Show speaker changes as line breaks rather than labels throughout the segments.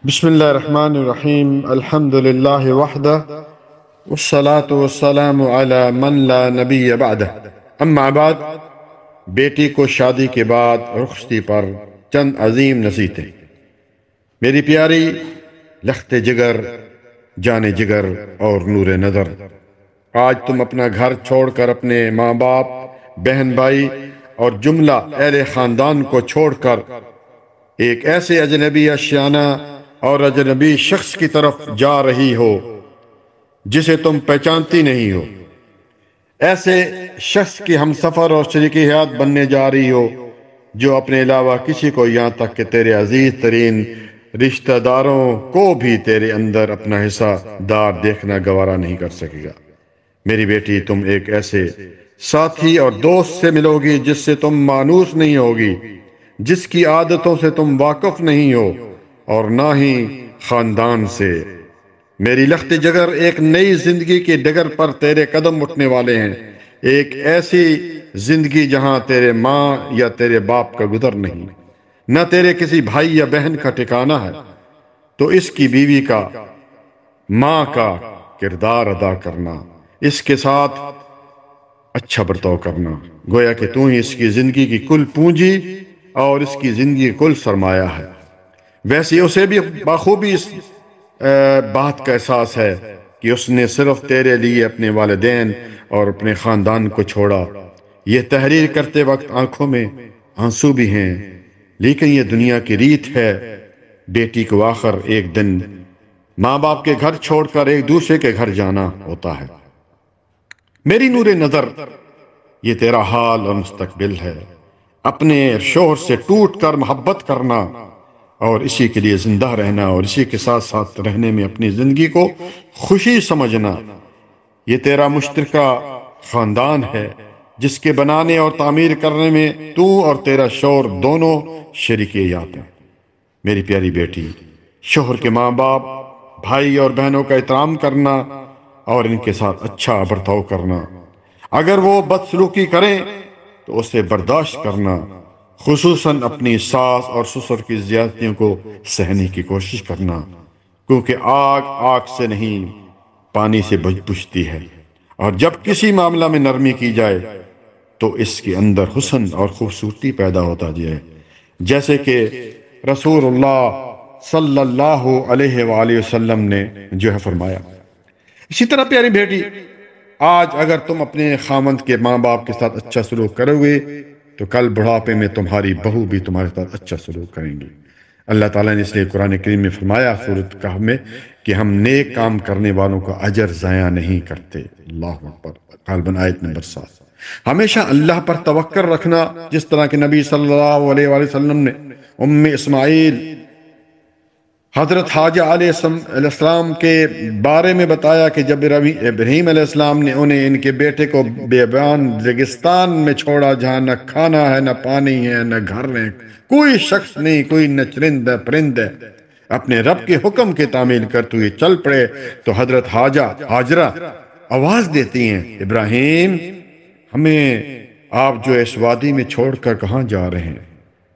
بسم اللہ الرحمن الرحیم الحمد للہ وحدہ والصلاة والسلام علی من لا نبی بعدہ اما بعد۔ بیٹی کو شادی کے بعد رخصتی پر چند عظیم نصیحتیں۔ میری پیاری لخت جگر، جان جگر اور نور نظر، آج تم اپنا گھر چھوڑ کر اپنے ماں باپ، بہن بھائی اور جملہ اہل خاندان کو چھوڑ کر ایک ایسے اجنبی اشیانہ اور اجنبی شخص کی طرف جا رہی ہو جسے تم پہچانتی نہیں ہو، ایسے شخص کی ہم سفر اور شریک حیات بننے جا رہی ہو جو اپنے علاوہ کسی کو، یہاں تک کہ تیرے عزیز ترین رشتہ داروں کو بھی تیرے اندر اپنا حصہ دار دیکھنا گوارا نہیں کر سکے گا۔ میری بیٹی، تم ایک ایسے ساتھی اور دوست سے ملو گی جس سے تم مانوس نہیں ہوگی، جس کی عادتوں سے تم واقف نہیں ہو اور نہ ہی خاندان سے۔ میری لخت جگر، ایک نئی زندگی کی ڈگر پر تیرے قدم اٹھنے والے ہیں، ایک ایسی زندگی جہاں تیرے ماں یا تیرے باپ کا گزر نہیں، نہ تیرے کسی بھائی یا بہن کا ٹھکانہ ہے۔ تو اس کی بیوی کا، ماں کا کردار ادا کرنا، اس کے ساتھ اچھا برتاؤ کرنا، گویا کہ تو ہی اس کی زندگی کی کل پونجی اور اس کی زندگی کل سرمایہ ہے۔ ویسے اسے بھی بخوبی اس بات کا احساس ہے کہ اس نے صرف تیرے لیے اپنے والدین اور اپنے خاندان کو چھوڑا۔ یہ تحریر کرتے وقت آنکھوں میں آنسو بھی ہیں، لیکن یہ دنیا کی ریت ہے۔ بیٹی کو آخر ایک دن ماں باپ کے گھر چھوڑ کر ایک دوسرے کے گھر جانا ہوتا ہے۔ میری نور نظر، یہ تیرا حال اور مستقبل ہے۔ اپنے شوہر سے ٹوٹ کر محبت کرنا اور اسی کے لیے زندہ رہنا اور اسی کے ساتھ ساتھ رہنے میں اپنی زندگی کو خوشی سمجھنا، یہ تیرا مشترکہ خاندان ہے جس کے بنانے اور تعمیر کرنے میں تو اور تیرا شوہر دونوں شریک حیات ہیں۔ میری پیاری بیٹی، شوہر کے ماں باپ، بھائی اور بہنوں کا احترام کرنا اور ان کے ساتھ اچھا برتاؤ کرنا۔ اگر وہ بدسلوکی کریں تو اسے برداشت کرنا، خصوصاً اپنی ساس اور سسر کی زیادتیوں کو سہنے کی کوشش کرنا، کیونکہ آگ آگ سے نہیں پانی سے بجھتی ہے، اور جب کسی معاملہ میں نرمی کی جائے تو اس کے اندر حسن اور خوبصورتی پیدا ہوتا جائے، جیسے کہ رسول اللہ صلی اللہ علیہ وآلہ وسلم نے جو ہے فرمایا۔ اسی طرح پیاری بیٹی، آج اگر تم اپنے خامند کے ماں باپ کے ساتھ اچھا سلوک کرو گے تو کل بڑھاپے میں تمہاری بہو بھی تمہارے ساتھ اچھا سلوک کریں گی۔ اللہ تعالیٰ نے اس لیے قرآن کریم میں فرمایا سورۃ کہف میں کہ ہم نیک کام کرنے والوں کا اجر ضائع نہیں کرتے۔ اللہ اکبر، غالباً آیت نمبر 7۔ ہمیشہ اللہ پر توکل رکھنا، جس طرح کہ نبی صلی اللہ علیہ وآلہ وسلم نے اسماعیل حضرت حاجہ علیہ السلام کے بارے میں بتایا کہ جب ابراہیم علیہ السلام نے انہیں ان کے بیٹے کو بیابان ریگستان میں چھوڑا، جہاں نہ کھانا ہے، نہ پانی ہے، نہ گھر ہے، کوئی شخص نہیں، کوئی نہ چرند ہے پرند ہے، اپنے رب کے حکم کی تعمیل کر تو یہ چل پڑے، تو حضرت ہاجرہ آواز دیتی ہیں، ابراہیم، ہمیں آپ جو اس وادی میں چھوڑ کر کہاں جا رہے ہیں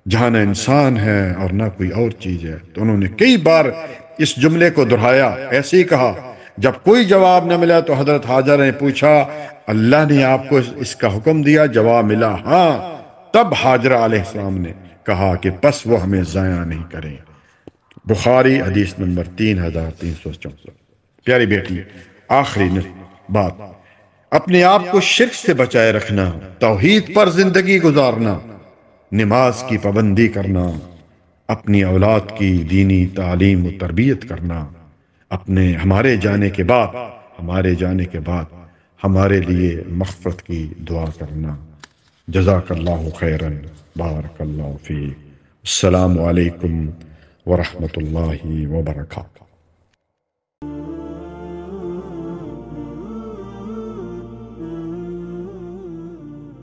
جہاں نہ انسان ہے اور نہ کوئی اور چیز ہے؟ تو انہوں نے کئی بار اس جملے کو دہرایا، ایسے ہی کہا۔ جب کوئی جواب نہ ملا تو حضرت حاجرہ نے پوچھا، اللہ نے آپ کو اس کا حکم دیا؟ جواب ملا، ہاں۔ تب حاجرہ علیہ السلام نے کہا کہ پس وہ ہمیں ضائع نہیں کریں۔ بخاری حدیث نمبر 3364۔ پیاری بیٹی، آخری بات، اپنے آپ کو شرک سے بچائے رکھنا، توحید پر زندگی گزارنا، نماز کی پابندی کرنا، اپنی اولاد کی دینی تعلیم و تربیت کرنا، ہمارے جانے کے بعد ہمارے لیے مغفرت کی دعا کرنا۔ جزاک اللہ خیرا، بارک اللہ فیک۔ السلام علیکم ورحمۃ اللہ وبرکاتہ۔